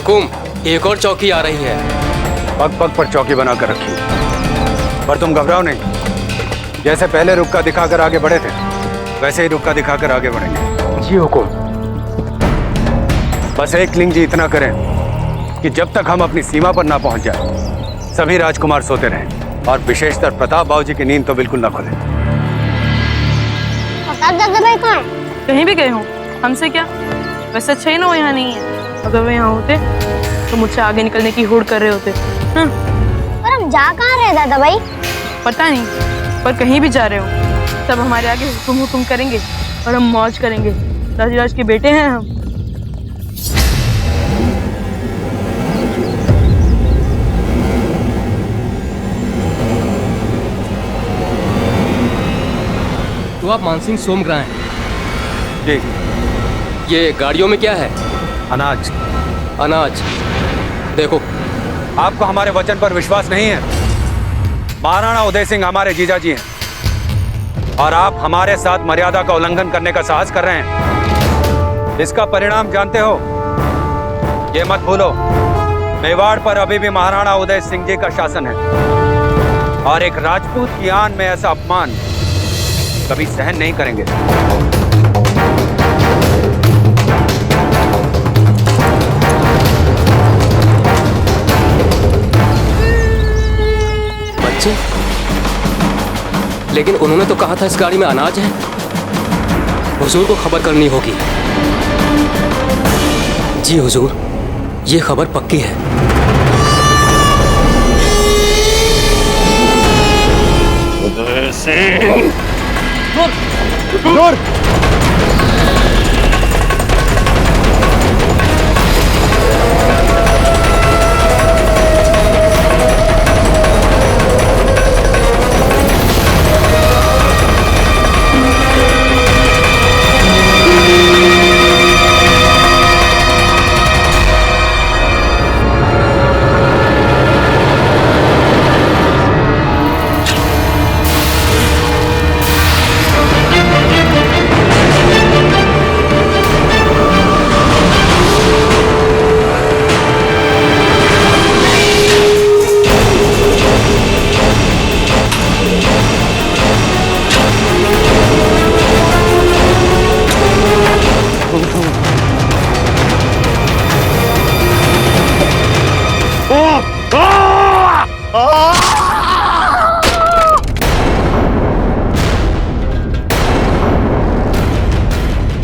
हुकुम, एक और चौकी आ रही है। पग पग पर चौकी बनाकर रखी, पर तुम घबराओ नहीं। जैसे पहले रुक्का दिखाकर आगे बढ़े थे, वैसे ही रुक्का दिखाकर आगे बढ़ेंगे। जी हुकुम। बस एक लिंग जी इतना करें कि जब तक हम अपनी सीमा पर ना पहुंच जाए, सभी राजकुमार सोते रहें, और विशेषकर प्रताप बाबू जी की नींद तो बिल्कुल ना खुले। प्रताप दादा भाई कहाँ हैं? कहीं भी गए हों, हमसे क्या। वैसे अच्छा ही ना वो यहाँ नहीं है। अगर वो यहाँ होते तो मुझसे आगे निकलने की होड़ कर रहे होते। हाँ। पर हम जा कहाँ रहे दादा भाई? पता नहीं, पर कहीं भी जा रहे हो तब हमारे आगे हुकुम हुकुम करेंगे और हम मौज करेंगे। राज के बेटे हैं हम। तो आप मानसिंह सोमग्रा हैं? जी। ये गाड़ियों में क्या है? अनाज। अनाज। देखो, आपको हमारे वचन पर विश्वास नहीं है? महाराणा उदय सिंह हमारे जीजा जी हैं, और आप हमारे साथ मर्यादा का उल्लंघन करने का साहस कर रहे हैं। इसका परिणाम जानते हो? ये मत भूलो, मेवाड़ पर अभी भी महाराणा उदय सिंह जी का शासन है, और एक राजपूत की आन में ऐसा अपमान कभी सहन नहीं करेंगे। बच्चे, लेकिन उन्होंने तो कहा था इस गाड़ी में अनाज है। हुजूर को खबर करनी होगी। जी हुजूर, ये खबर पक्की है। उदय सिंह! दूर!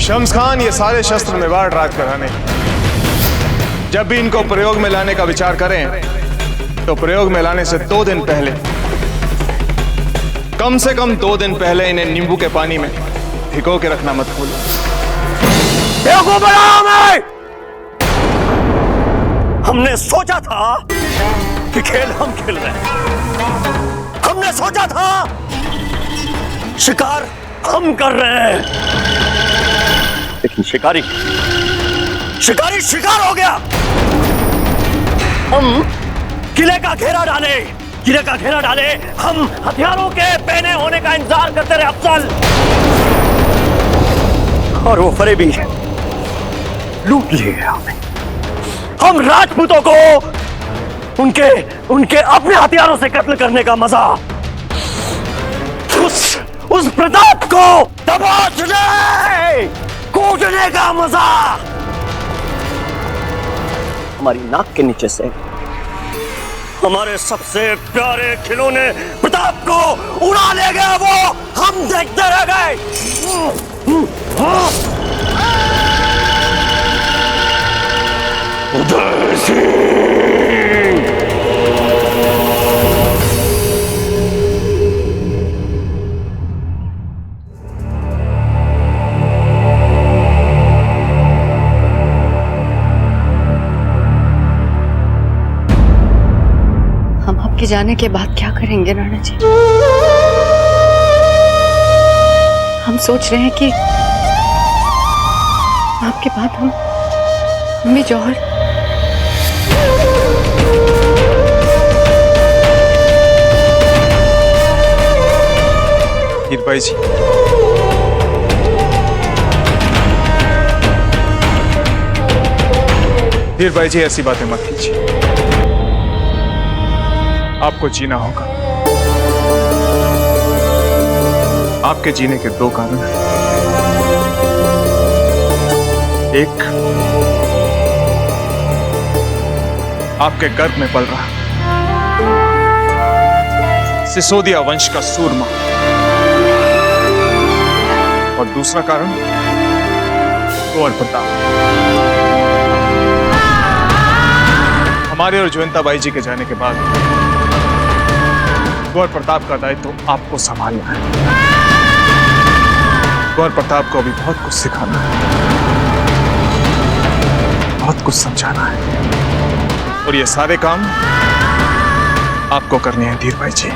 शम्स खान, ये सारे शस्त्र मेवाड़ राज कराने। जब भी इनको प्रयोग में लाने का विचार करें तो प्रयोग में लाने से 2 दिन पहले, कम से कम 2 दिन पहले इन्हें नींबू के पानी में भिगो के रखना मत भूलो। बेवकूफ बना हमें! हमने सोचा था कि खेल हम खेल रहे हैं। हमने सोचा था शिकार हम कर रहे हैं, लेकिन शिकारी शिकार हो गया। हम किले का घेरा डाले, हम हथियारों के पहने होने का इंतजार करते रहे अफसल, और वो फरेबी लूट लिए हमें। हम राजपूतों को उनके अपने हथियारों से कत्ल करने का मजा, उस प्रताप को दबोचने कूटने का मजा हमारी नाक के नीचे से हमारे सबसे प्यारे खिलौने प्रताप को उड़ा ले गया। वो हम देखते रह गए। उदय सिंह! आपके जाने के बाद क्या करेंगे राणा जी? हम सोच रहे हैं कि आपके बाद हम भी जौहर। हीरबाई जी, धीर भाई जी, ऐसी बातें मत कीजिए। आपको जीना होगा। आपके जीने के दो कारण हैं। एक, आपके गर्भ में पल रहा सिसोदिया वंश का सूरमा, और दूसरा कारण कुंवर प्रताप। हमारे और जयंता बाई जी के जाने के बाद कुंवर प्रताप का दायित्व तो आपको संभालना है। कुंवर प्रताप को अभी बहुत कुछ सिखाना है, बहुत कुछ समझाना है, और ये सारे काम आपको करने हैं धीर भाई जी।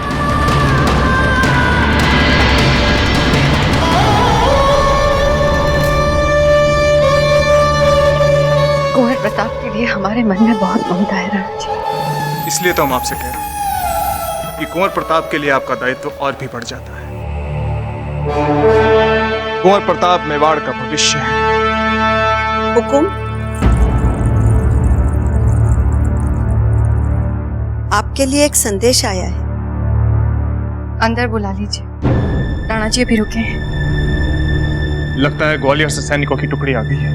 कुंवर प्रताप के लिए हमारे मन में बहुत ममता है राणा जी। इसलिए तो हम आपसे कह रहे हैं कि कुंवर प्रताप के लिए आपका दायित्व और भी बढ़ जाता है। कुंवर प्रताप मेवाड़ का भविष्य है। हुकुम, आपके लिए एक संदेश आया है। अंदर बुला लीजिए। राणा जी अभी रुके हैं। लगता है ग्वालियर से सैनिकों की टुकड़ी आ गई है।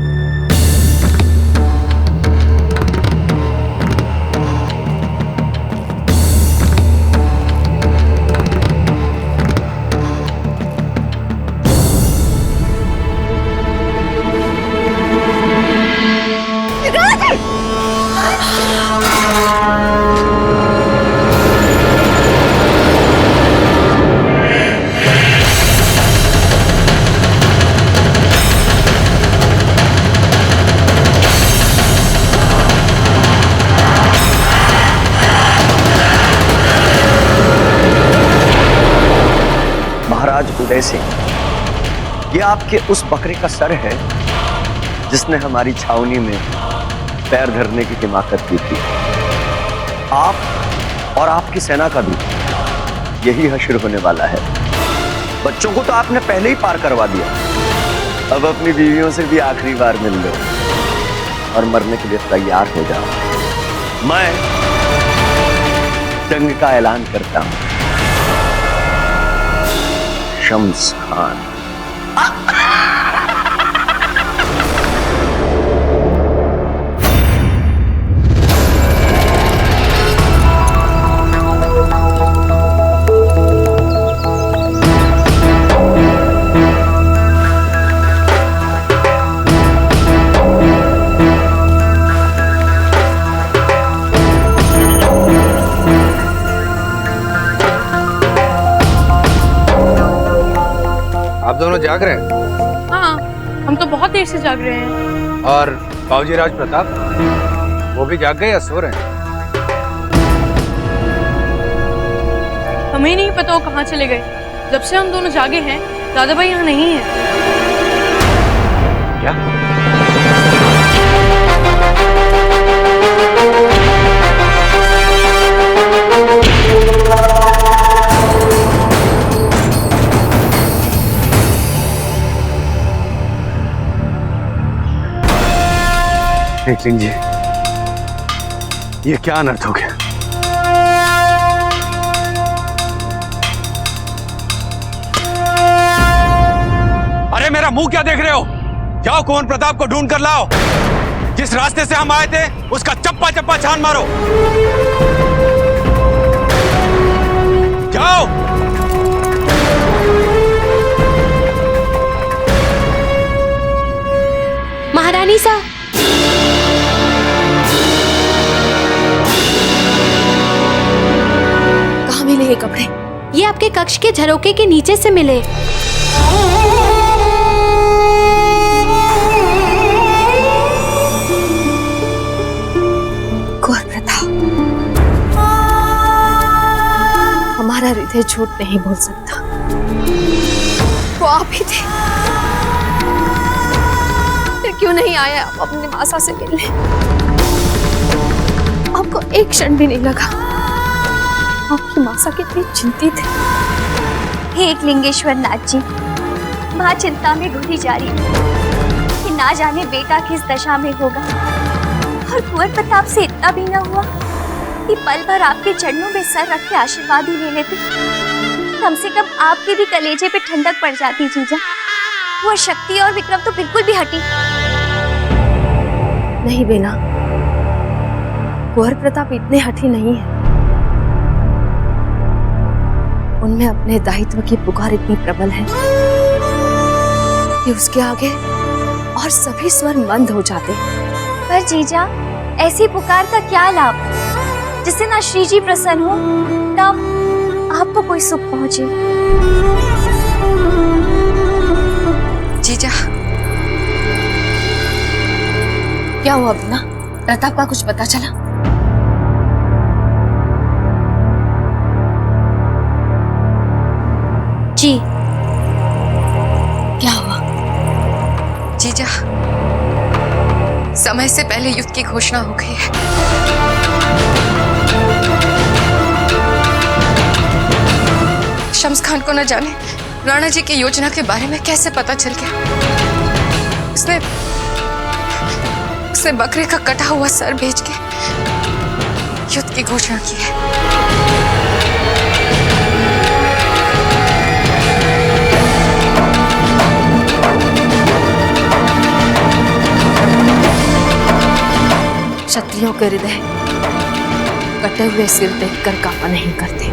महाराज उदय सिंह, ये आपके उस बकरे का सर है जिसने हमारी छावनी में पैर धरने की हिमाकत की थी। आप और आपकी सेना का भी यही हश्र होने वाला है। बच्चों को तो आपने पहले ही पार करवा दिया, अब अपनी बीवियों से भी आखिरी बार मिल लो और मरने के लिए तैयार हो जाओ। मैं जंग का ऐलान करता हूं। शम्स खान। आप दोनों जाग रहे हैं? हाँ, हम तो बहुत देर से जाग रहे हैं। और बाबूजी राज प्रताप, वो भी जाग गए या सो रहे हैं? हमें नहीं पता वो कहाँ चले गए। जब से हम दोनों जागे हैं, दादा भाई यहाँ नहीं है। क्या? देख लीजिए, ये क्या अनर्थ हो गया। अरे मेरा मुंह क्या देख रहे हो? जाओ कुंवर प्रताप को ढूंढ कर लाओ। जिस रास्ते से हम आए थे उसका चप्पा चप्पा छान मारो। जाओ। महारानी साहब, कहाँ मिले ये कपड़े? ये आपके कक्ष के झरोके के नीचे से मिले। कुंवर प्रताप, हमारा हृदय झूठ नहीं बोल सकता। वो आप ही थे। फिर क्यों नहीं आया आप अपने मासा से मिलने? आपको एक क्षण भी नहीं लगा आपकी मासा कितनी चिंतित है। हे एक लिंगेश्वर नाथ जी, माँ चिंता में घुटी जा रही है कि ना जाने बेटा किस दशा में होगा। और कुंवर प्रताप से इतना भी न हुआ कि पल भर आपके चरणों में सर रख के आशीर्वाद ही ले लेते। कम से कम आपके भी कलेजे पे ठंडक पड़ जाती जीजा। वो शक्ति और विक्रम तो बिल्कुल भी हटी नहीं बेना, कुंवर प्रताप इतने हठी नहीं है। उनमें अपने दायित्व की पुकार इतनी प्रबल है कि उसके आगे और सभी स्वर मंद हो जाते हैं। पर जीजा, ऐसी पुकार का क्या लाभ जिससे ना श्री जी प्रसन्न हो ना आपको कोई सुख पहुंचे। जीजा, क्या हुआ बिना? प्रताप का कुछ पता चला? जी क्या हुआ? जीजा, समय से पहले युद्ध की घोषणा हो गई है। शम्स खान को न जाने राणा जी की योजना के बारे में कैसे पता चल गया। उसने बकरे का कटा हुआ सर बेच के युद्ध की घोषणा की है। क्षत्रियों के हृदय कटे हुए सिर देखकर काबा नहीं करते।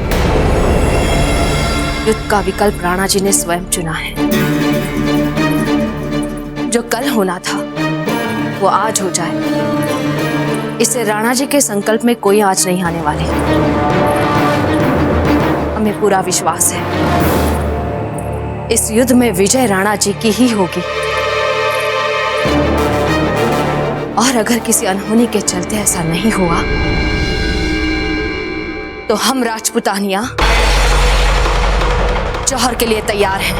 युद्ध का विकल्प राणा जी ने स्वयं चुना है। जो कल होना था वो आज हो जाए, इससे राणा जी के संकल्प में कोई आँच नहीं आने वाली। हमें पूरा विश्वास है इस युद्ध में विजय राणा जी की ही होगी। और अगर किसी अनहोनी के चलते ऐसा नहीं हुआ तो हम राजपुतानिया जौहर के लिए तैयार हैं।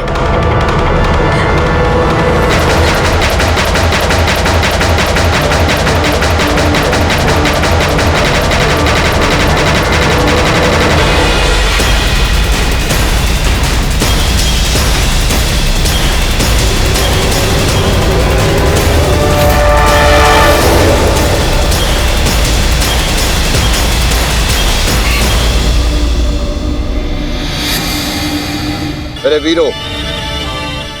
मेरे वीरों,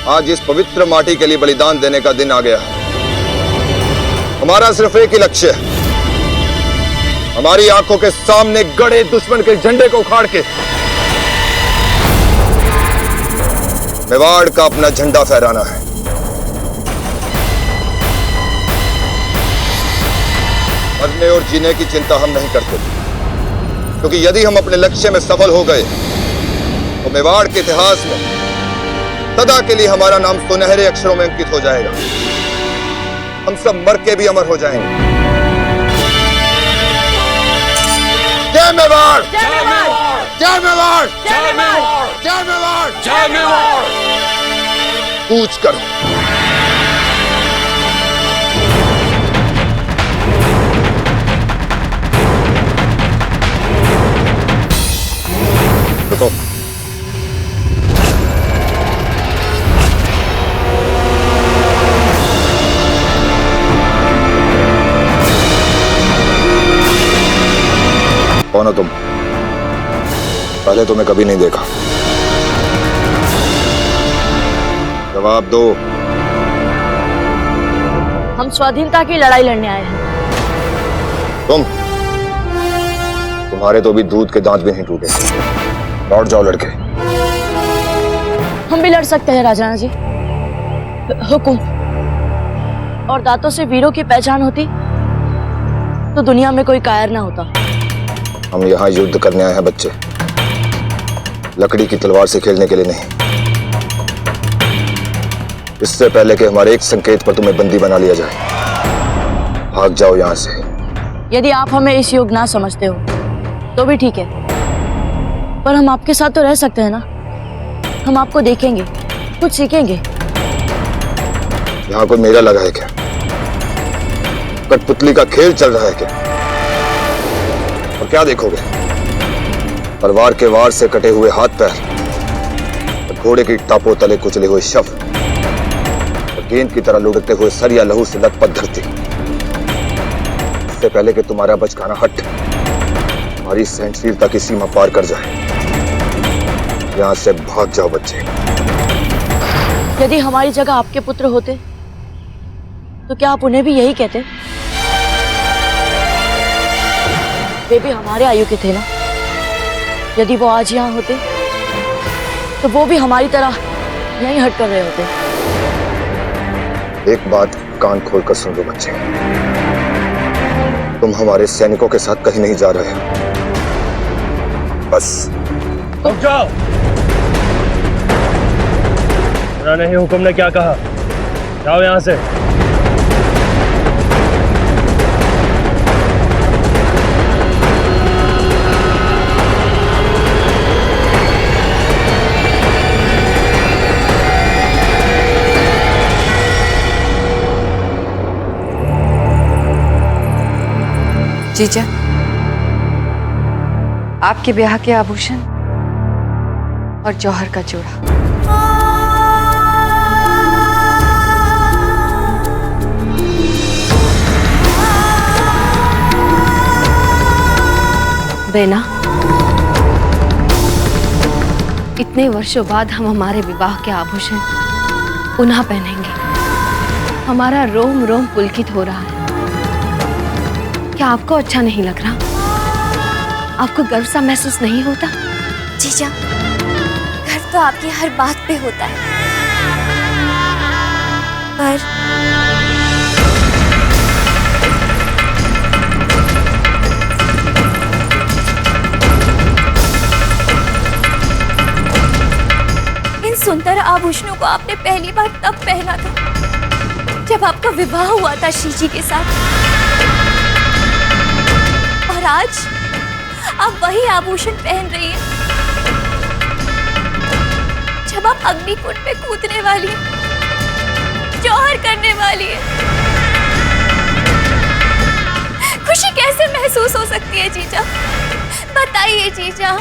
आज इस पवित्र माटी के लिए बलिदान देने का दिन आ गया है। हमारा सिर्फ एक ही लक्ष्य है, हमारी आंखों के सामने गड़े दुश्मन के झंडे को उखाड़ के मेवाड़ का अपना झंडा फहराना है। मरने और जीने की चिंता हम नहीं करते, क्योंकि यदि हम अपने लक्ष्य में सफल हो गए तो मेवाड़ के इतिहास में सदा के लिए हमारा नाम सुनहरे अक्षरों में अंकित हो जाएगा। हम सब मर के भी अमर हो जाएंगे। जय मेवाड़! जय मेवाड़! जय मेवाड़! जय मेवाड़! जय मेवाड़! जय मेवाड़! कूच करो। रुको। कौन हो तुम? पहले तुम्हें कभी नहीं देखा। जवाब दो। हम स्वाधीनता की लड़ाई लड़ने आए हैं। तुम्हारे तो भी दूध के दांत भी नहीं टूटे। लौट जाओ लड़के। हम भी लड़ सकते हैं राजराणा जी। हुकुम। और दांतों से वीरों की पहचान होती तो दुनिया में कोई कायर ना होता। हम यहाँ युद्ध करने आए हैं बच्चे, लकड़ी की तलवार से खेलने के लिए नहीं। इससे पहले कि हमारे एक संकेत पर तुम्हें बंदी बना लिया जाए, भाग जाओ यहाँ से। यदि आप हमें इस योग्य ना समझते हो तो भी ठीक है, पर हम आपके साथ तो रह सकते हैं ना। हम आपको देखेंगे, कुछ सीखेंगे। यहाँ कोई मेला लगा है क्या? कठपुतली का खेल चल रहा है क्या? और क्या देखोगे? तलवार के वार से कटे हुए हाथ पैर, और घोड़े की टापों तले कुचले हुए शव, और गेंद की तरह लुढ़कते हुए सर या लहू से लथपथ धरती। इससे पहले कि तुम्हारा बचकाना हट हमारी सहनशीलता की सीमा पार कर जाए, यहां से भाग जाओ बच्चे। यदि हमारी जगह आपके पुत्र होते तो क्या आप उन्हें भी यही कहते? वे भी हमारे आयु के थे ना। यदि वो आज यहाँ होते तो वो भी हमारी तरह यहीं हट कर रहे होते। एक बात कान खोलकर सुन लो बच्चे, तुम हमारे सैनिकों के साथ कहीं नहीं जा रहे हो। बस रुक जाओ। राणा ही हुक्म ने क्या कहा? जाओ यहां से। जीजा, आपके ब्याह के आभूषण और जौहर का जोड़ा। बेना, इतने वर्षों बाद हम हमारे विवाह के आभूषण पुनः पहनेंगे। हमारा रोम रोम पुलकित हो रहा है। क्या आपको अच्छा नहीं लग रहा? आपको गर्व सा महसूस नहीं होता? जीजा, गर्व तो आपकी हर बात पे होता है, पर इन सुंदर आभूषणों को आपने पहली बार तब पहना था जब आपका विवाह हुआ था शीजी के साथ, और आज आप वही आभूषण पहन रही हैं जब आप अग्निकुंड में कूदने वाली हैं, जौहर करने वाली हैं। खुशी कैसे महसूस हो सकती है जीजा? बताइए जीजा।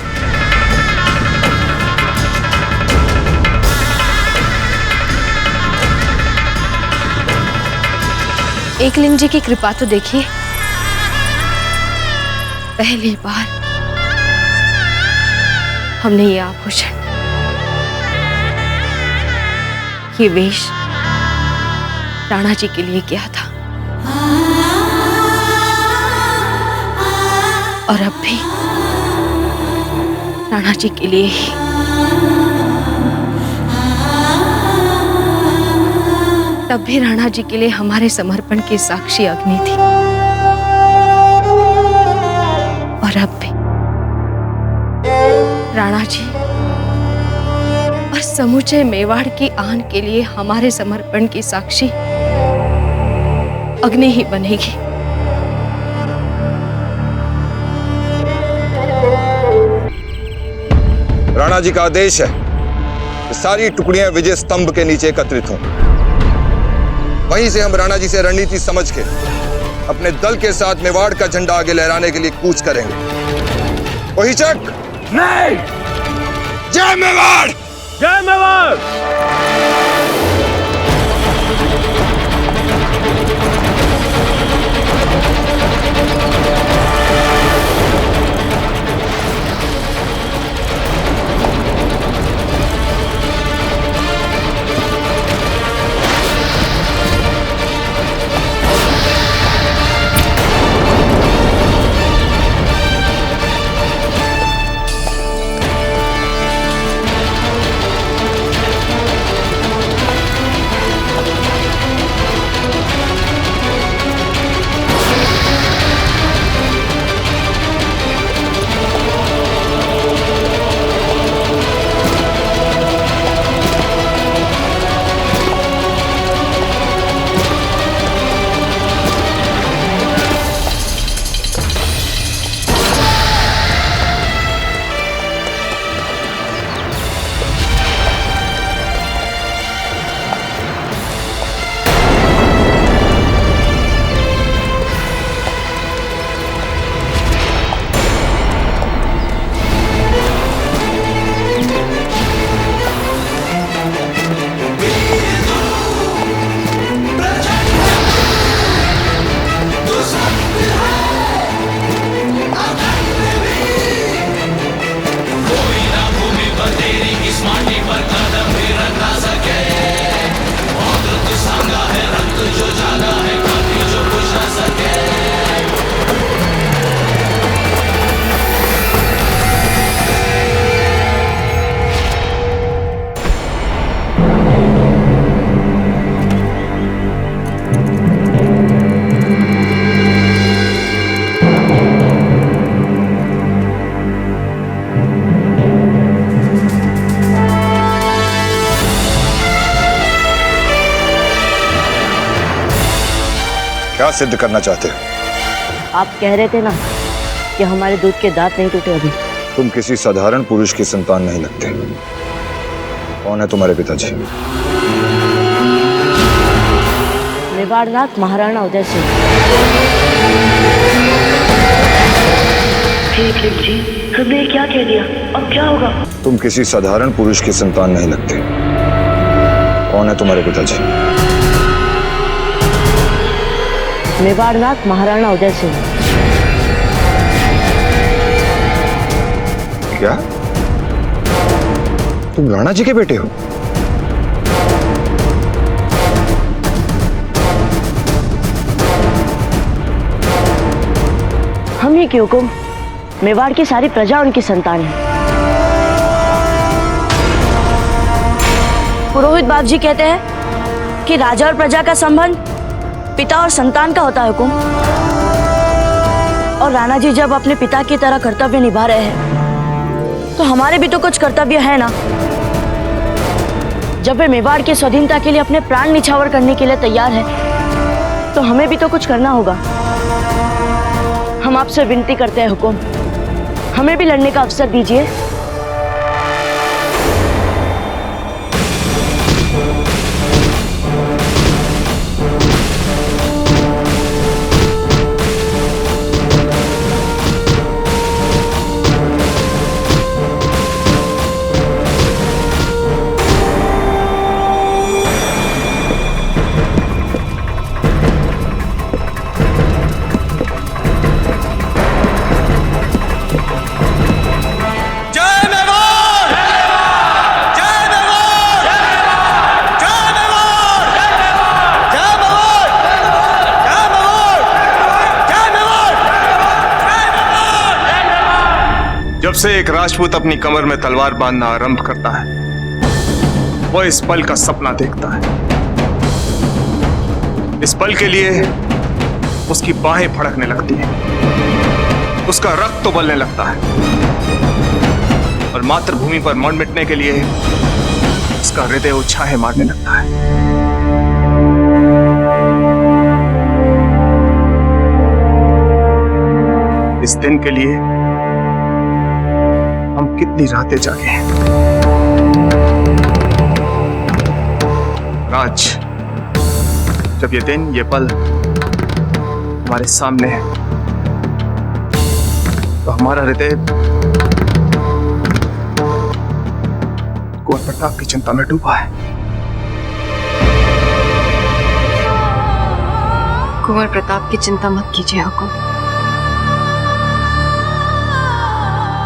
एकलिंग जी की कृपा तो देखिए, पहली बार हमने ये आभूषण, ये वेश राणा जी के लिए किया था, और अब भी राणा जी के लिए ही। तब भी राणा जी के लिए हमारे समर्पण की साक्षी अग्नि थी, और अब भी राणा जी और समूचे मेवाड़ की आन के लिए हमारे समर्पण की साक्षी अग्नि ही बनेगी। राणा जी का आदेश है कि सारी टुकड़ियां विजय स्तंभ के नीचे एकत्रित हों। वहीं से हम राणा जी से रणनीति समझ के अपने दल के साथ मेवाड़ का झंडा आगे लहराने के लिए कूच करेंगे। वही चक नहीं। जय मेवाड़! जय मेवाड़! क्या सिद्ध करना चाहते हो? आप कह रहे थे ना कि हमारे दूध के दांत नहीं टूटे अभी। तुम किसी साधारण पुरुष की संतान नहीं लगते। कौन है तुम्हारे पिताजी? मेवाड़नाथ महाराणा उदय सिंह। जी, हमने क्या कह दिया? अब क्या होगा? तुम किसी साधारण पुरुष की संतान नहीं लगते। कौन है तुम्हारे पिताजी? मेवाड़नाथ महाराणा उदय सिंह। क्या तुम राणा जी के बेटे हो? हम ही के हुकुम, मेवाड़ की सारी प्रजा उनकी संतान है। पुरोहित बाप जी कहते हैं कि राजा और प्रजा का संबंध पिता और संतान का होता है हुकुम। और राणा जी जब अपने पिता की तरह कर्तव्य निभा रहे हैं तो हमारे भी तो कुछ कर्तव्य है ना। जब वे मेवाड़ की स्वाधीनता के लिए अपने प्राण निछावर करने के लिए तैयार है तो हमें भी तो कुछ करना होगा। हम आपसे विनती करते हैं हुकुम, हमें भी लड़ने का अवसर दीजिए। जब से एक राजपूत अपनी कमर में तलवार बांधना आरंभ करता है वो इस पल का सपना देखता है। इस पल के लिए उसकी बाहें फड़कने लगती हैं, उसका रक्त उबलने लगता है और मातृभूमि पर मर मिटने के लिए उसका हृदय उछाहे मारने लगता है। इस दिन के लिए हम कितनी रातें जागे हैं। आज जब ये दिन, ये पल हमारे सामने है तो हमारा हृदय कुंवर प्रताप की चिंता में डूबा है। कुंवर प्रताप की चिंता मत कीजिए हुकुम।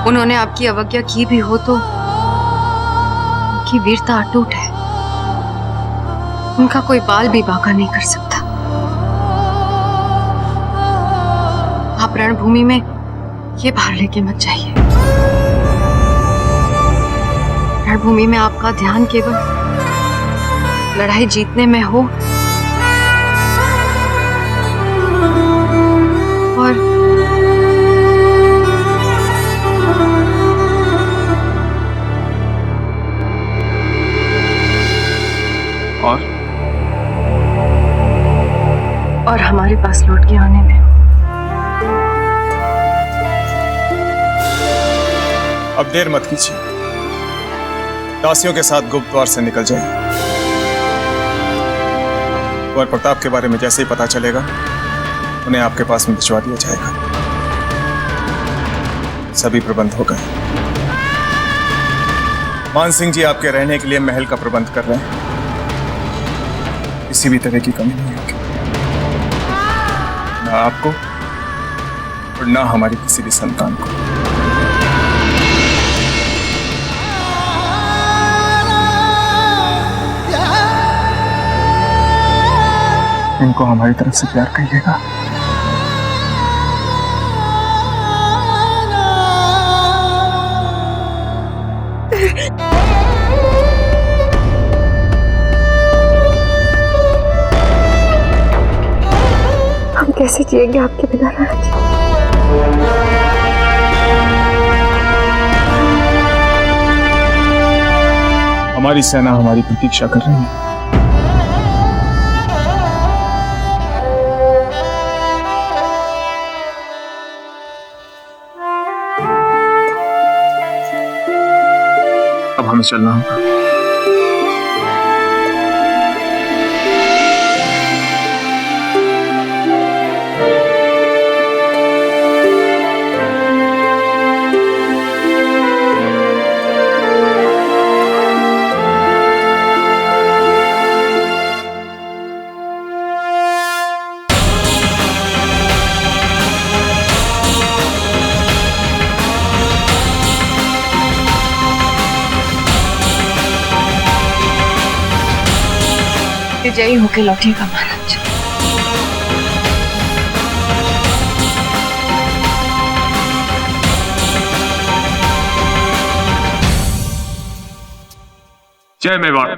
उन्होंने आपकी अवज्ञा की भी हो तो उनकी वीरता अटूट है। उनका कोई बाल भी बांका नहीं कर सकता। आप रणभूमि में ये भार लेके मत जाइए। रणभूमि में आपका ध्यान केवल लड़ाई जीतने में हो और हमारे पास लौट के आने में। अब देर मत कीजिए, दासियों के साथ गुप्त द्वार से निकल जाइए। कुंवर प्रताप के बारे में जैसे ही पता चलेगा उन्हें आपके पास में भिजवा दिया जाएगा। सभी प्रबंध हो गए। मान सिंह जी आपके रहने के लिए महल का प्रबंध कर रहे हैं। किसी भी तरह की कमी नहीं होगी, ना आपको और ना हमारी किसी भी संतान को। इनको हमारी तरफ से प्यार कहिएगा। हम कैसे जिएंगे आपके बिना राणा जी? हमारी सेना हमारी प्रतीक्षा कर रही है। में चलना होगा। विजयी होके लौटेगा महाराज। जय मेवाड़।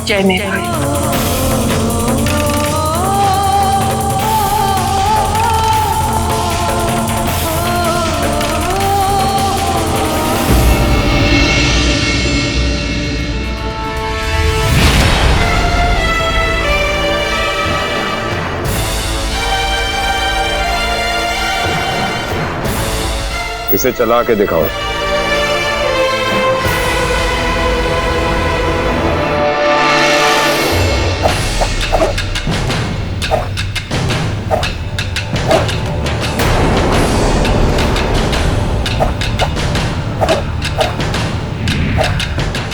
जय मेवाड़। इसे चला के दिखाओ।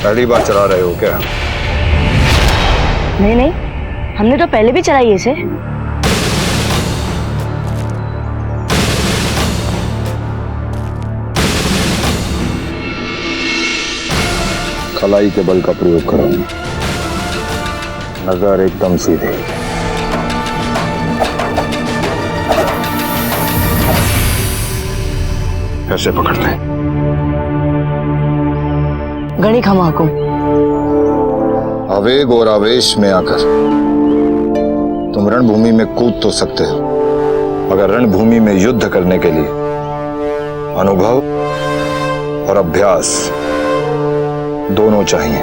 पहली बार चला रहे हो क्या? नहीं नहीं, हमने तो पहले भी चलाई है इसे। खलाई के बल का प्रयोग करो, नजर एकदम सीधे। कैसे पकड़ते हैं? गणी खमा हुकुम। आवेग और आवेश में आकर तुम रणभूमि में कूद तो सकते हो, मगर रणभूमि में युद्ध करने के लिए अनुभव और अभ्यास दोनों चाहिए,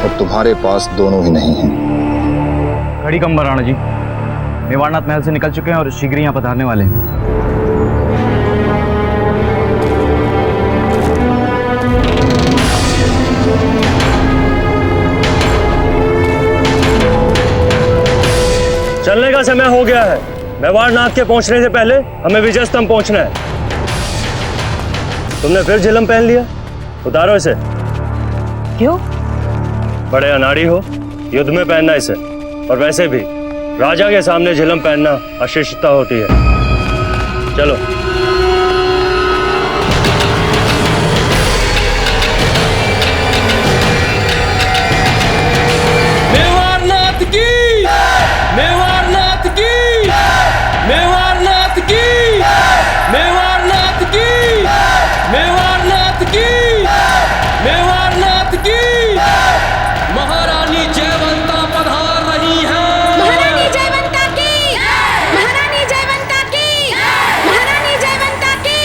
और तुम्हारे पास दोनों ही नहीं है। घड़ी कम राणा जी, मेवाड़नाथ महल से निकल चुके हैं और शीघ्र यहाँ पधारने वाले हैं। चलने का समय हो गया है। मेवाड़नाथ के पहुंचने से पहले हमें विजय स्तंभ पहुंचना है। तुमने फिर झिलम पहन लिया, उतारो इसे। क्यों? बड़े अनाड़ी हो, युद्ध में पहनना इसे। और वैसे भी राजा के सामने झिलम पहनना अशिष्टता होती है। चलो। मेवाड़नाथ की, मेवाड़नाथ की, मेवाड़नाथ की, मेवाड़नाथ की, मेवाड़नाथ की, मेवाड़नाथ की। महारानी जयवंता पधार रही हैं। महारानी जयवंता की, महारानी जयवंता की, महारानी जयवंता की,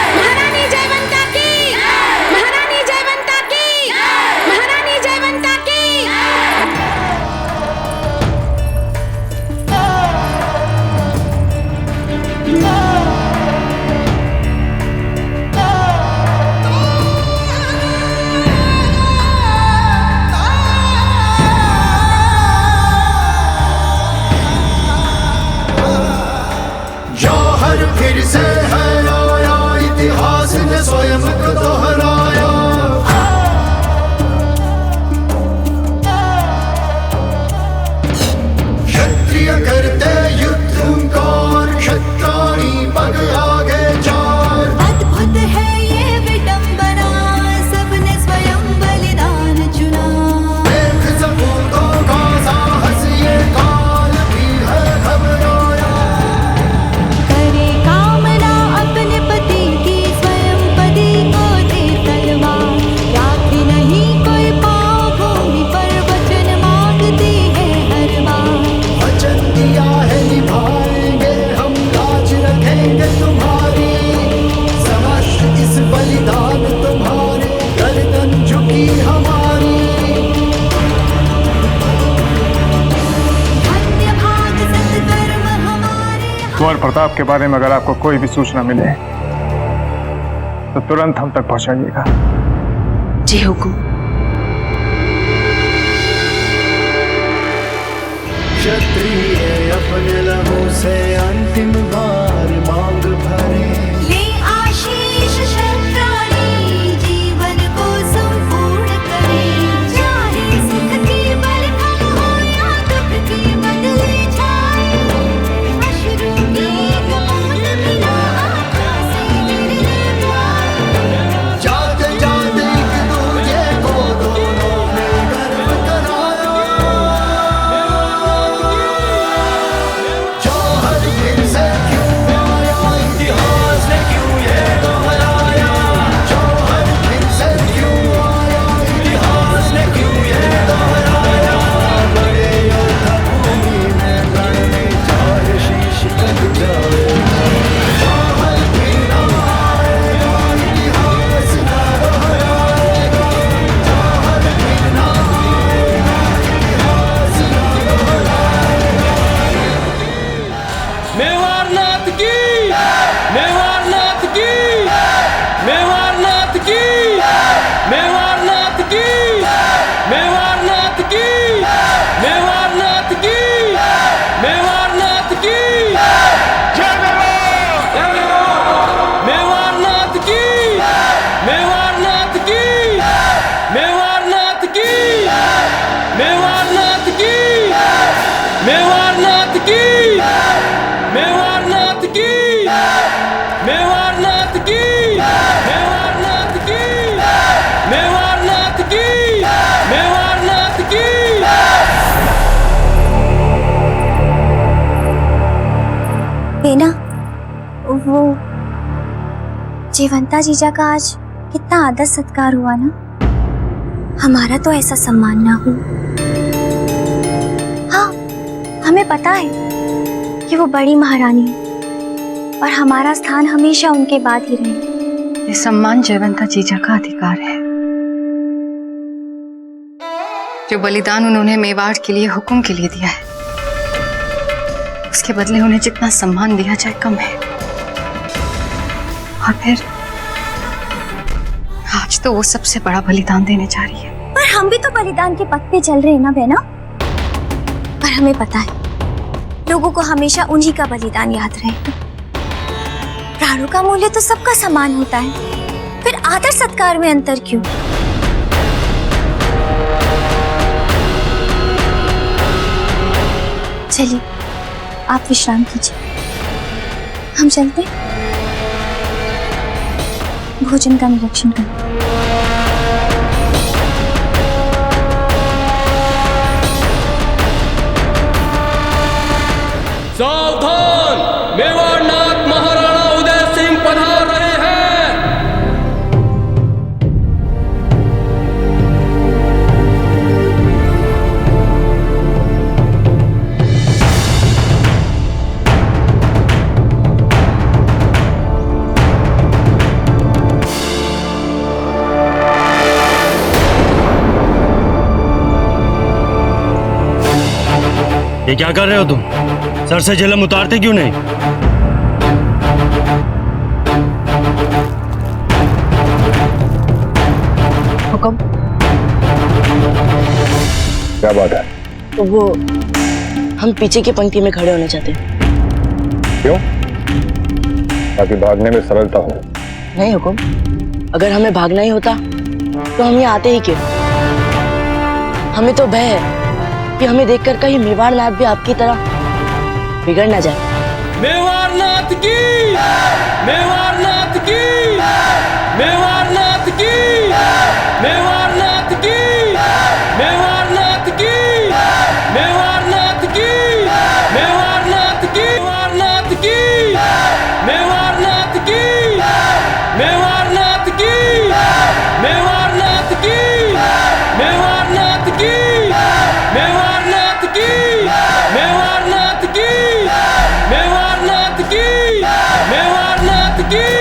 महारानी जयवंता की, महारानी जयवंता की, महारानी जयवंता की। जौहर फिर से है आया, इतिहास ने स्वयं को दोहराया। क्षत्रिय करते युद्ध हुंकार, क्षत्राणी पग आगे चार। अद्भुत है ये विडंबना, सबने स्वयं बलिदान चुना। देख सपूतों का साहस, ये काल भी है घबराया। करे कामना अपने पति की, स्वयं पति को दे तलवार। राखी नहीं कोई पाँव भूमि पर, वचन मांगती है हर बार। वचन दिया है निभाएंगे हम, लाज रखेंगे तुम्हारी। समस्त इस बलिदान तुम्हारे, गर्दन झुकी हमारी। धन्य भाग सत्कर्म हमारे। कुंवर प्रताप के बारे में अगर आपको कोई भी सूचना मिले तो तुरंत हम तक पहुंचाइएगा। जी हुकुम। क्षत्रिय अपने लहू से अंतिम बार मांग भरे। ले आशीष शस्त्राणी जीवन को संपूर्ण करे। चाहे सुख की बलखम हो या दुख की बदले छाए। अश्रु की बूंद बिना आँखों से गिरने पाए। जाते जाते एक दूजे को दोनों ने गर्व कराया। जौहर फिर से क्यों आया, इतिहास ने क्यों ये दोहराया। जौहर फिर से क्यों आया, इतिहास ने क्यों ये दोहराया। बड़े योद्धा भूमि में रण में चाहे शीश कट जाए। जौहर फिर न आएगा, इतिहास न दोहराएगा। जौहर फिर न आएगा, इतिहास न दोहराएगा। मेवाड़नाथ की, मेवाड़नाथ की, मेवाड़नाथ की, मेवाड़नाथ की, मेवाड़नाथ की, मेवाड़नाथ की, मेवाड़नाथ की। जय मेवाड़नाथ की, मेवाड़नाथ की, मेवाड़नाथ की, मेवाड़नाथ की, मेवाड़नाथ की, मेवाड़नाथ की, मेवाड़नाथ की, मेवाड़नाथ की, मेवाड़नाथ की, मेवाड़नाथ की। बेना, वो जयवंता जीजा का आज कितना आदर सत्कार हुआ ना। हमारा तो ऐसा सम्मान ना हो। हाँ, हमें पता है कि वो बड़ी महारानी है और हमारा स्थान हमेशा उनके बाद ही रहे। ये सम्मान जयवंता जीजा का अधिकार है। जो बलिदान उन्होंने मेवाड़ के लिए, हुकुम के लिए दिया है, उसके बदले उन्हें जितना सम्मान दिया जाए कम है। और फिर आज तो वो सबसे बड़ा बलिदान देने जा रही है। पर हम भी तो बलिदान के पथ पे चल रहे हैं ना बेना। पर हमें पता है लोगों को हमेशा उन्हीं का बलिदान याद रहेगा। प्राणों का मूल्य तो सबका समान होता है, फिर आदर सत्कार में अंतर क्यों? चलिए आप विश्राम कीजिए, हम चलते हैं। भोजन का निरीक्षण करें। सावधान, मेवाड़नाथ महाराणा उदय सिंह पधार रहे हैं। ये क्या कर रहे हो तुम? सर से झिलम उतारते क्यों नहीं? हुक्म। क्या बात है? तो वो हम पीछे की पंक्ति में खड़े होना चाहते हैं। क्यों? ताकि भागने में सरलता हो। नहीं हुक्म, अगर हमें भागना ही होता तो हम यहाँ आते ही क्यों? हमें तो भय है कि हमें देखकर कहीं मेवाड़नाथ भी आपकी तरह बिगड़ ना जाए। मेवाड़नाथ की, मेवाड़नाथ की, मेवाड़नाथ की, मेवाड़नाथ की, मेवाड़नाथ की, मेवाड़नाथ की, मेवाड़नाथ की, मेवाड़नाथ की, मेवाड़नाथ की, मेवाड़नाथ की, मेवाड़नाथ की, मेवाड़नाथ की, मेवाड़नाथ की, मेवाड़नाथ की, मेवाड़नाथ की, मेवाड़नाथ की।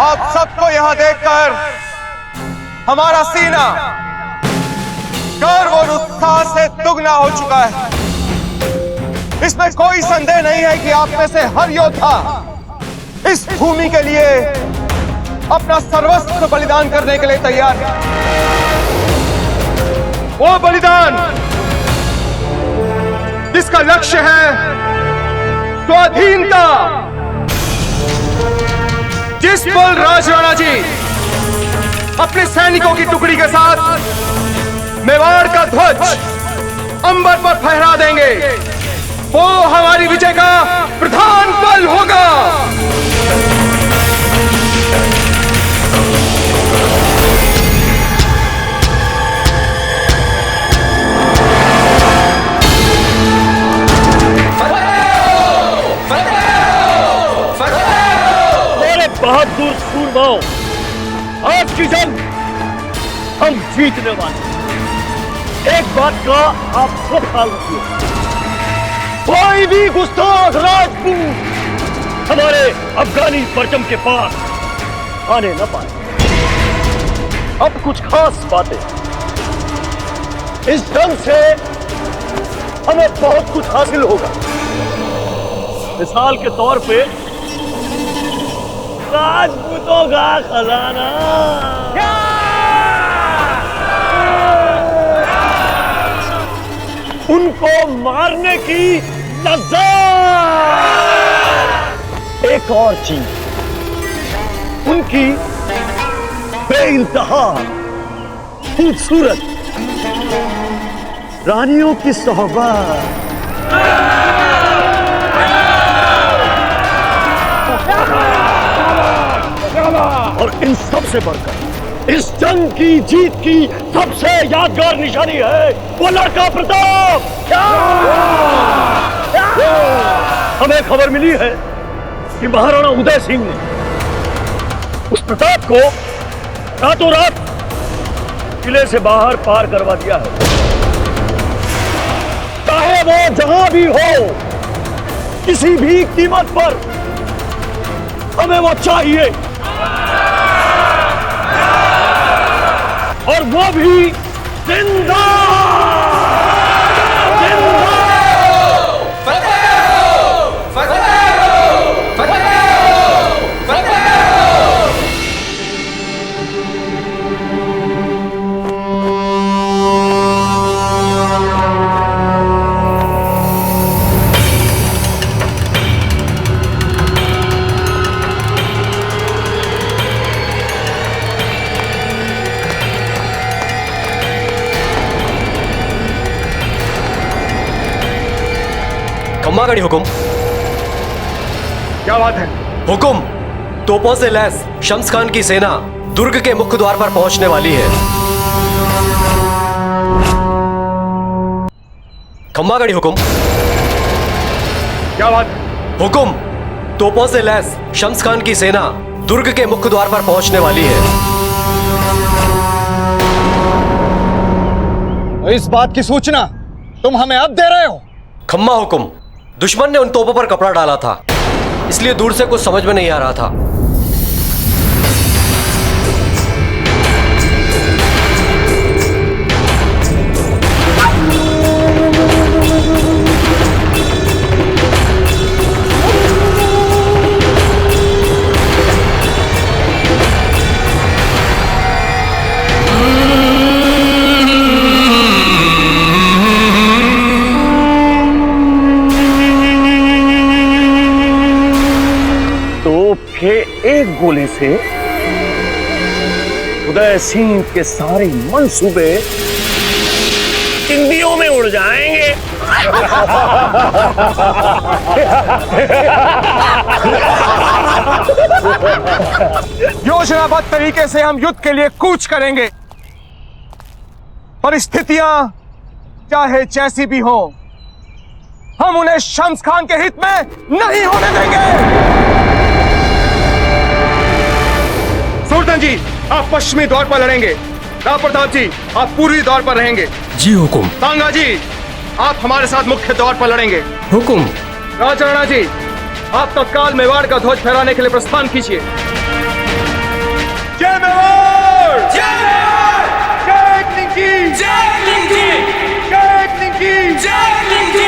आप सबको यहाँ देखकर हमारा सीना गर्व और उत्साह से दुगना हो चुका है। इसमें कोई संदेह नहीं है कि आप में से हर योद्धा इस भूमि के लिए अपना सर्वस्व बलिदान करने के लिए तैयार है। वो बलिदान जिसका लक्ष्य है स्वाधीनता। जिस पल राजराणा जी अपने सैनिकों की टुकड़ी के साथ मेवाड़ का ध्वज अंबर पर फहरा देंगे, वो हमारी विजय का प्रधान बल होगा। मेरे बहादुर सूरमाओं, आज की जंग हम जीतने वाले। एक बात का आप सब ख्याल रखिए, कोई भी गुस्ताख राजपूत हमारे अफगानी परचम के पास आने न पाए। अब कुछ खास बातें, इस जंग से हमें बहुत कुछ हासिल होगा। मिसाल के तौर पे राजपूतों का खजाना, उनको मारने की लज्जत, एक और चीज, उनकी बेइंतहा खूबसूरत रानियों की सोहबत। और इन सब से बढ़कर इस जंग की जीत की सबसे यादगार निशानी है वो लड़का प्रताप। हमें खबर मिली है कि महाराणा उदय सिंह ने उस प्रताप को रातों रात किले से बाहर पार करवा दिया है। चाहे वो जहां भी हो, किसी भी कीमत पर हमें वो चाहिए, और वो भी जिंदा। खम्मागढ़ी हुकुम। क्या बात है? हुकुम, तोपों से लैस शम्स खान की सेना दुर्ग के मुख्य द्वार पर पहुंचने वाली है। खम्मागढ़ी हुकुम। क्या बात है? हुकुम, तोपों से लैस शम्स खान की सेना दुर्ग के मुख्य द्वार पर पहुंचने वाली है। इस बात की सूचना तुम हमें अब दे रहे हो? खम्मा हुकुम, दुश्मन ने उन तोपों पर कपड़ा डाला था, इसलिए दूर से कुछ समझ में नहीं आ रहा था। के एक गोले से उदय सिंह के सारे मंसूबे चिंदियों में उड़ जाएंगे। योजनाबद्ध तरीके से हम युद्ध के लिए कूच करेंगे। परिस्थितियां चाहे जैसी भी हो, हम उन्हें शम्स खान के हित में नहीं होने देंगे। सुल्तान जी, आप पश्चिमी द्वार पर लड़ेंगे। राव प्रताप जी, आप पूर्वी द्वार पर रहेंगे। जी हुकुम। तांगा जी, आप हमारे साथ मुख्य द्वार पर लड़ेंगे। हुकुम। राजराणा जी, आप तत्काल मेवाड़ का ध्वज फहराने के लिए प्रस्थान कीजिए। जय मेवाड़! जय एकलिंग की! जय एकलिंग की! जय एकलिंग की!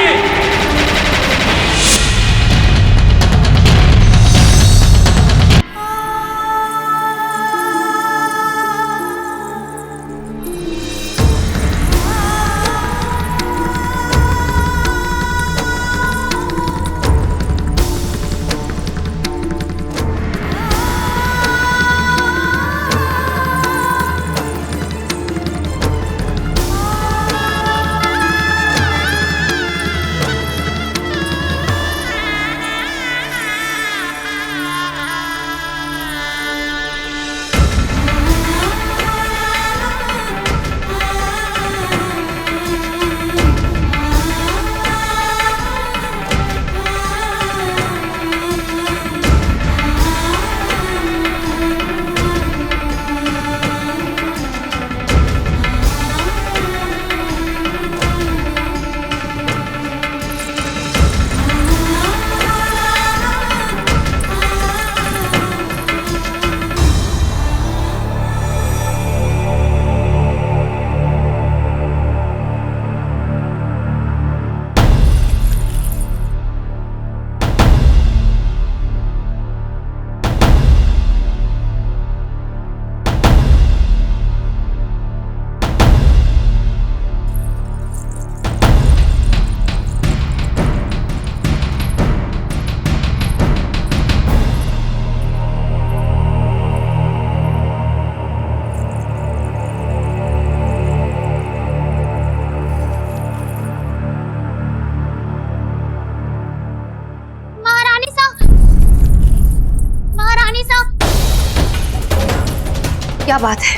क्या बात है?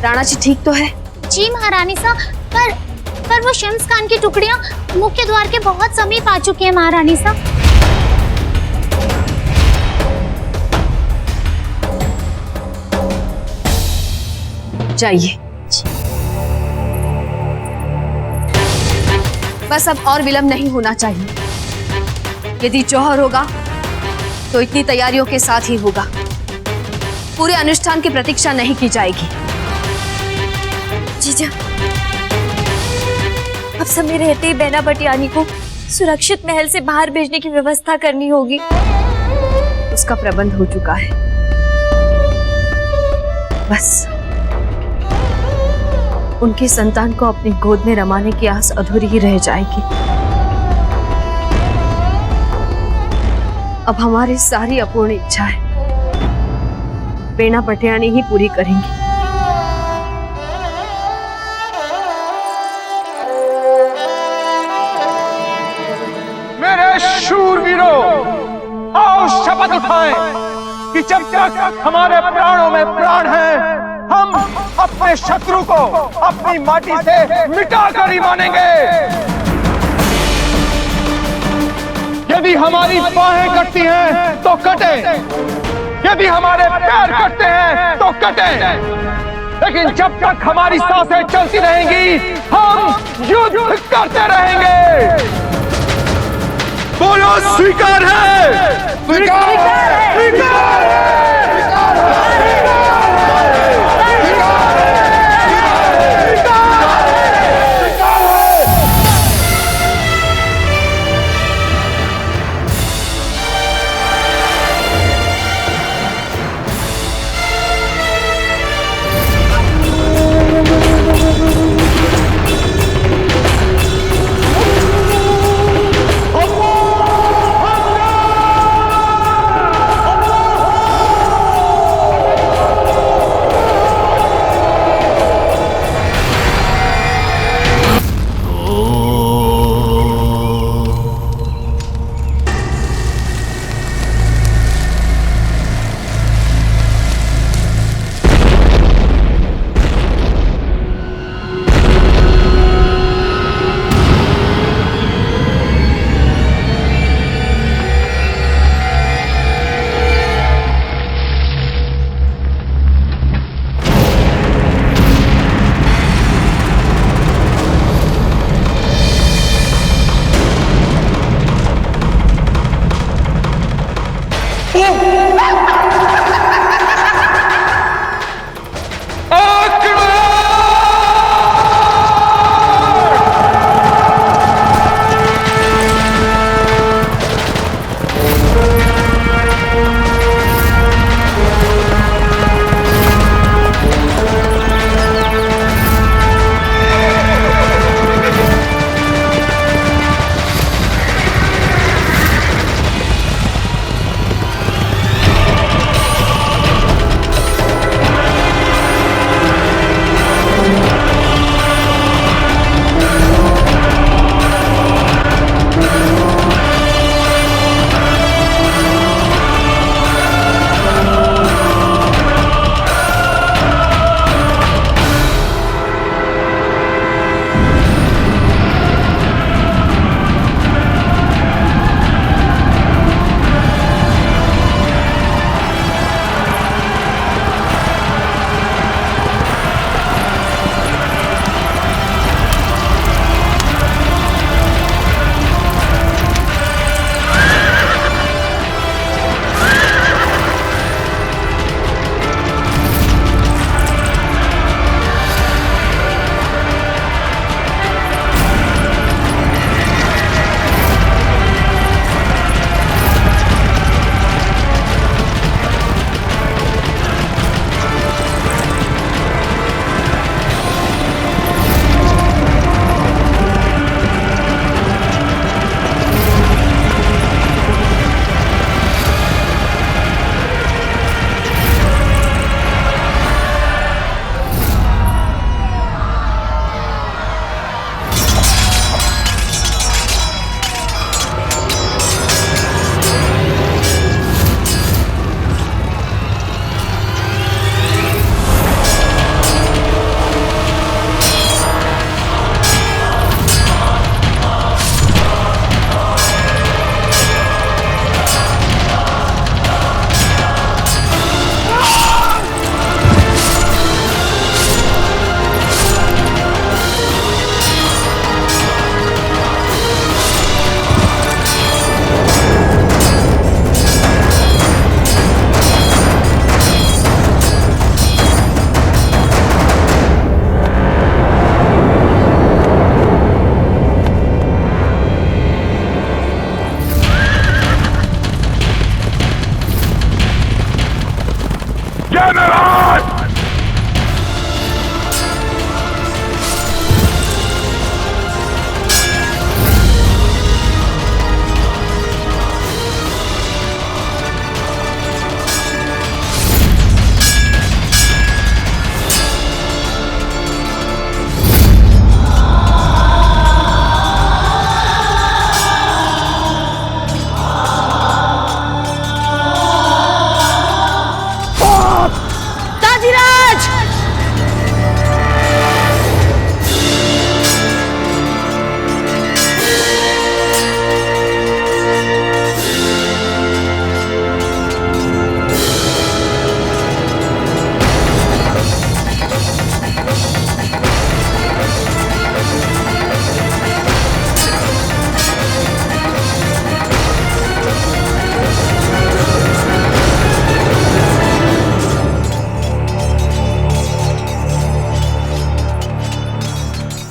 राणा जी ठीक तो है? जी महारानी साहब, पर वो शम्स खान की टुकड़ियां मुख्य द्वार के बहुत समीप आ चुकी हैं महारानी साहब। जाइए। बस अब और विलंब नहीं होना चाहिए। यदि जौहर होगा तो इतनी तैयारियों के साथ ही होगा। पूरे अनुष्ठान की प्रतीक्षा नहीं की जाएगी। जीजा, अब समय रहते ही बैना बटियानी को सुरक्षित महल से बाहर भेजने की व्यवस्था करनी होगी। उसका प्रबंध हो चुका है। बस उनकी संतान को अपनी गोद में रमाने की आस अधूरी ही रह जाएगी। अब हमारी सारी अपूर्ण इच्छाएं बेना पटियानी ही पूरी करेंगी। मेरे शूरवीरों, आओ शपथ उठाएं कि जब तक हमारे प्राणों में प्राण है, हम अपने शत्रु को अपनी माटी से मिटाकर ही मानेंगे। यदि हमारी बाहें कटती हैं तो कटे, यदि हमारे पैर कटते हैं तो कटे, लेकिन जब तक हमारी सांसें चलती रहेंगी हम युद्ध करते रहेंगे। बोलो स्वीकार है? स्वीकार है! स्वीकार है!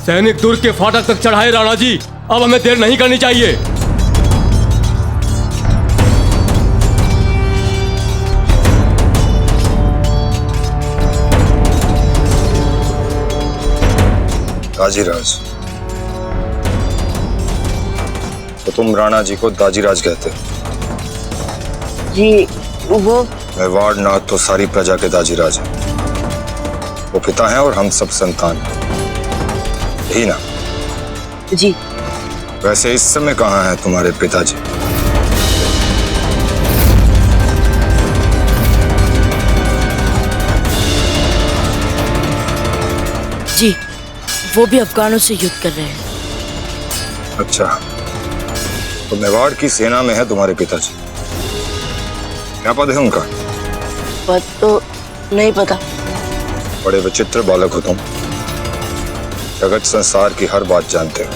सैनिक दुर्ग के फाटक तक चढ़ाए राणा जी। अब हमें देर नहीं करनी चाहिए। दाजीराज, तो तुम राणा जी को दाजीराज कहते हो? जी वो मेवाड़ नाथ तो सारी प्रजा के दाजीराज हैं। वो पिता हैं और हम सब संतान हैं, यही ना? जी। वैसे इस समय कहाँ हैं तुम्हारे पिताजी? जी वो भी अफगानों से युद्ध कर रहे हैं। अच्छा, तो मेवाड़ की सेना में है तुम्हारे पिताजी। क्या पद है उनका? पद तो नहीं पता। बड़े विचित्र बालक हो तुम। जगत संसार की हर बात जानते हो,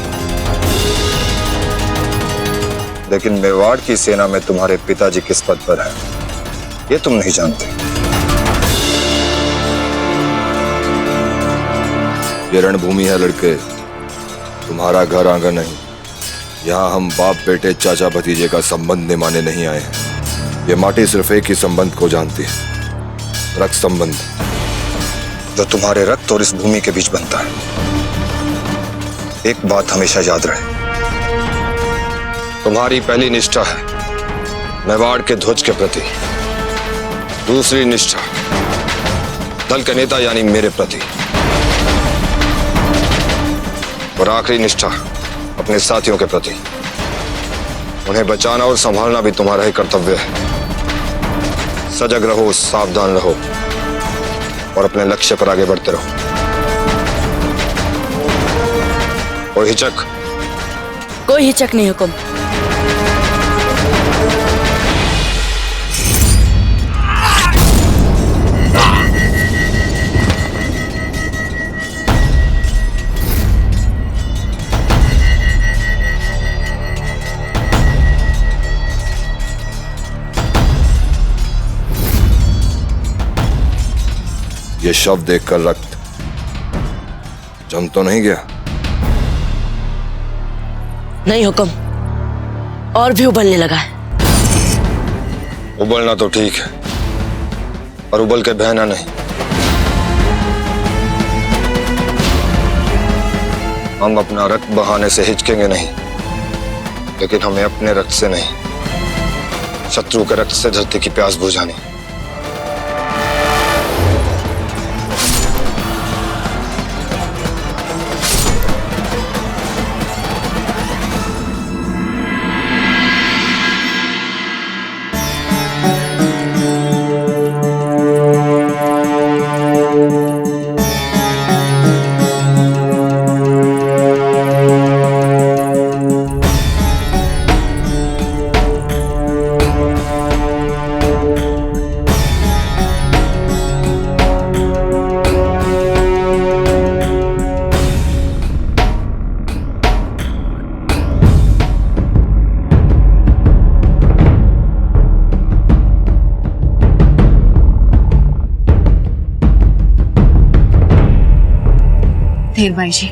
लेकिन मेवाड़ की सेना में तुम्हारे पिताजी किस पद पर हैं, ये तुम नहीं जानते। ये रणभूमि है लड़के, तुम्हारा घर आंगन नहीं। यहाँ हम बाप बेटे चाचा भतीजे का संबंध निभाने नहीं आए हैं। ये माटी सिर्फ एक ही संबंध को जानती है, रक्त संबंध, जो तुम्हारे रक्त और इस भूमि के बीच बनता है। एक बात हमेशा याद रहे, तुम्हारी पहली निष्ठा है मेवाड़ के ध्वज के प्रति, दूसरी निष्ठा दल के नेता यानी मेरे प्रति, और आखिरी निष्ठा अपने साथियों के प्रति। उन्हें बचाना और संभालना भी तुम्हारा ही कर्तव्य है। सजग रहो, सावधान रहो और अपने लक्ष्य पर आगे बढ़ते रहो। कोई हिचक? कोई हिचक नहीं हुक्म। ये शव देखकर रक्त जम तो नहीं गया? नहीं हुक्म, और भी उबलने लगा है। उबलना तो ठीक है, पर उबल के बहना नहीं। हम अपना रक्त बहाने से हिचकेंगे नहीं, लेकिन हमें अपने रक्त से नहीं, शत्रु के रक्त से धरती की प्यास बुझानी। धीर भाई जी,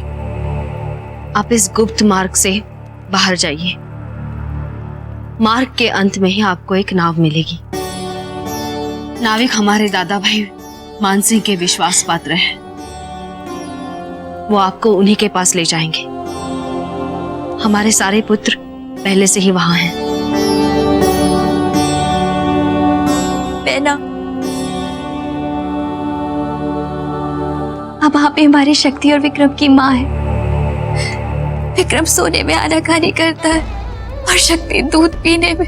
आप इस गुप्त मार्ग से बाहर जाइए। मार्ग के अंत में ही आपको एक नाव मिलेगी। नाविक हमारे दादा भाई मानसिंह के विश्वास पात्र हैं। वो आपको उन्हीं के पास ले जाएंगे। हमारे सारे पुत्र पहले से ही वहां हैं। बेना, अब आप ही हमारी शक्ति और विक्रम की माँ है। विक्रम सोने में आनाकानी करता है और शक्ति दूध पीने में।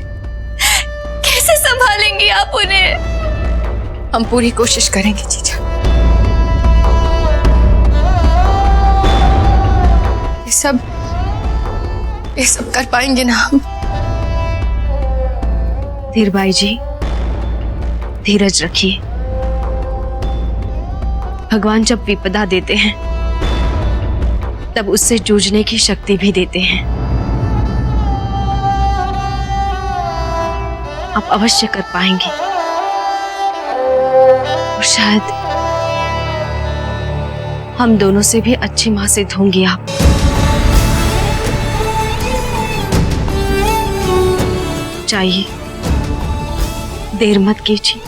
कैसे संभालेंगी आप उन्हें? हम पूरी कोशिश करेंगे जीजा। ये सब कर पाएंगे ना हम? धीर भाई जी, धीरज रखिए। भगवान जब विपदा देते हैं तब उससे जूझने की शक्ति भी देते हैं। आप अवश्य कर पाएंगे और हम दोनों से भी अच्छी माँ सिद्ध होंगी आप। चाहिए, देर मत कीजिए।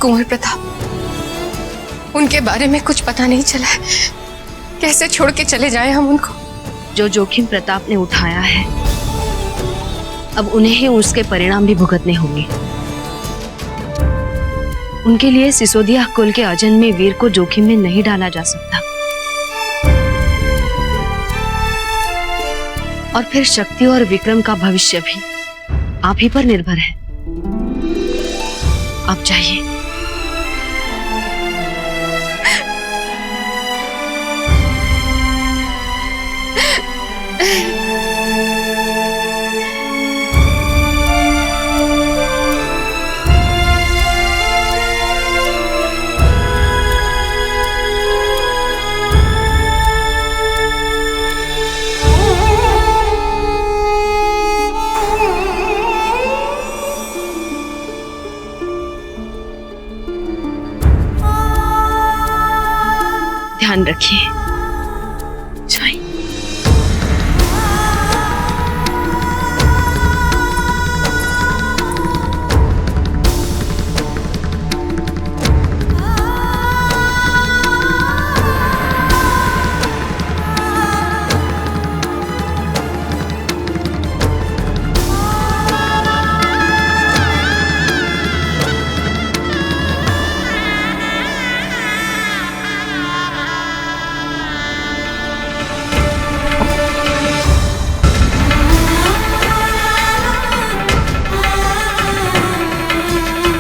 कुंवर प्रताप, उनके बारे में कुछ पता नहीं चला है, कैसे छोड़ के चले जाएं हम उनको। जो जोखिम प्रताप ने उठाया है, अब उन्हें ही उसके परिणाम भी भुगतने होंगे। उनके लिए सिसोदिया कुल के अजन्मे वीर को जोखिम में नहीं डाला जा सकता। और फिर शक्ति और विक्रम का भविष्य भी आप ही पर निर्भर है। आप चाहिए। ध्यान रखिए। जाइए।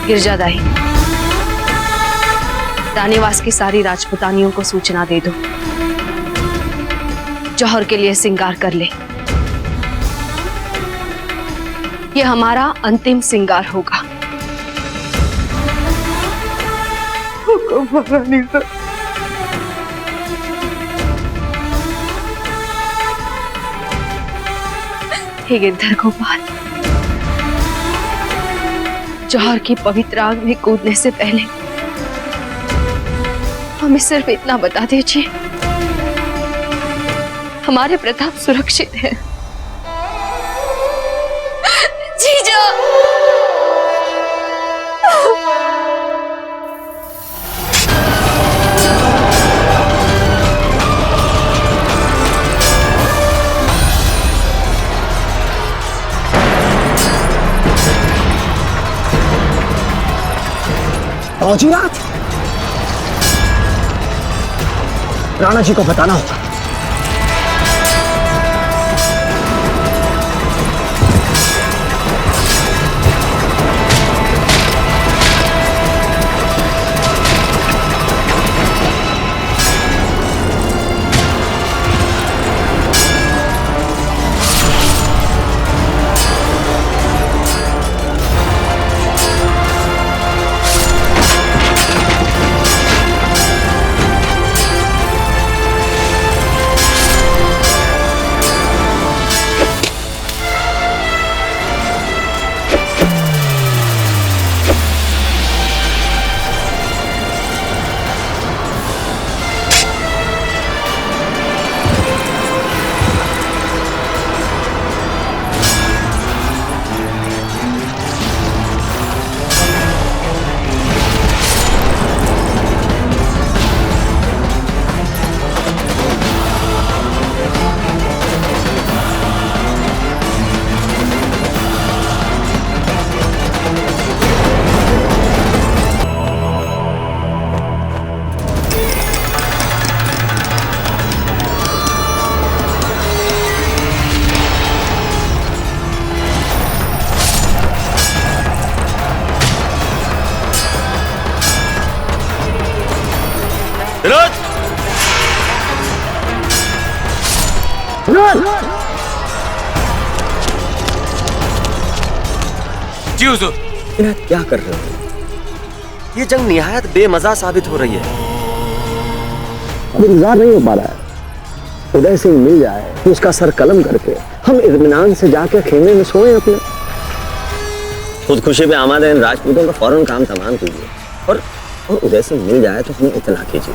गिरजादाई, रानीवास की सारी राजपुतानियों को सूचना दे दो, जौहर के लिए श्रृंगार कर ले। ये हमारा अंतिम श्रृंगार होगा। हे गिरधर गोपाल, जौहर की पवित्र आग में कूदने से पहले हमें सिर्फ इतना बता दीजिए, हमारे प्रताप सुरक्षित है। जीजा। फौजीराज, राणा जी को बताना होगा। जी हुजूर। क्या कर रहे हो? ये जंग निहायत बेमजा साबित हो रही है। अब इंतजार नहीं हो पा रहा है। उदय सिंह मिल जाए तो उसका सर कलम करके हम इत्मीनान से जाके खेमे में सोए अपने। खुदकुशी पे आमादा इन राजपूतों का फौरन काम तमाम कीजिए और उदय सिंह मिल जाए तो हमें इत्तला कीजिए।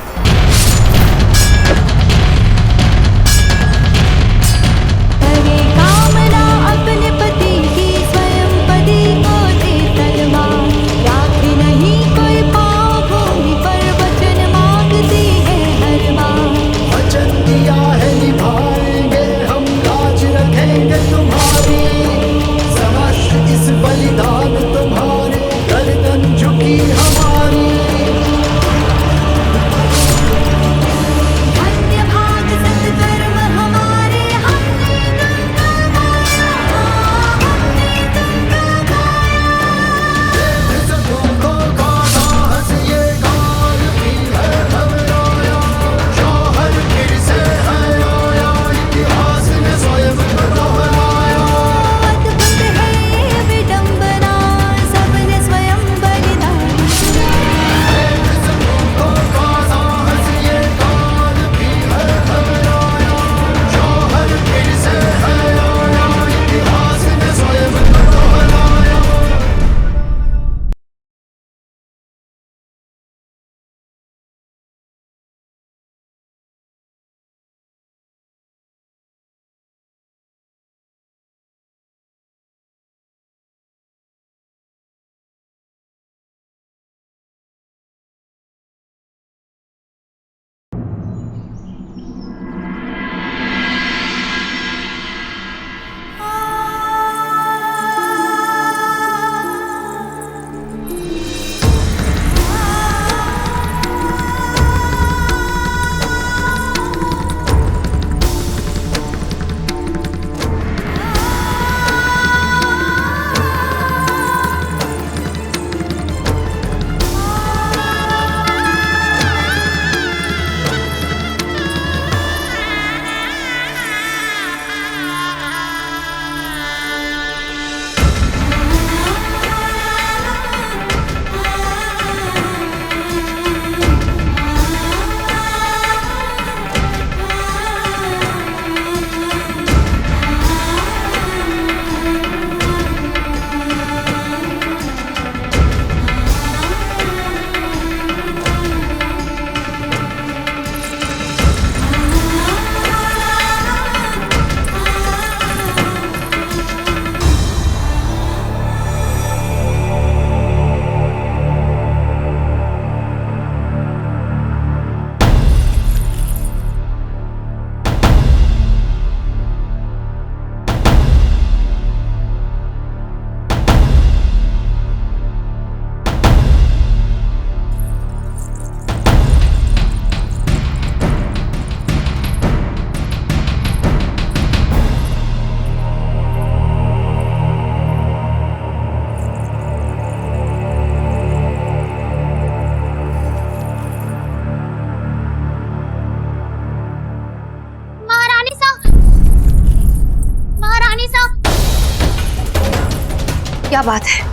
क्या बात है?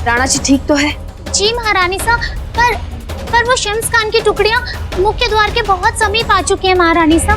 राणा जी ठीक तो है? जी महारानी सा, पर वो शम्स खान की टुकड़ियां मुख्य द्वार के बहुत समीप आ चुकी है महारानी सा।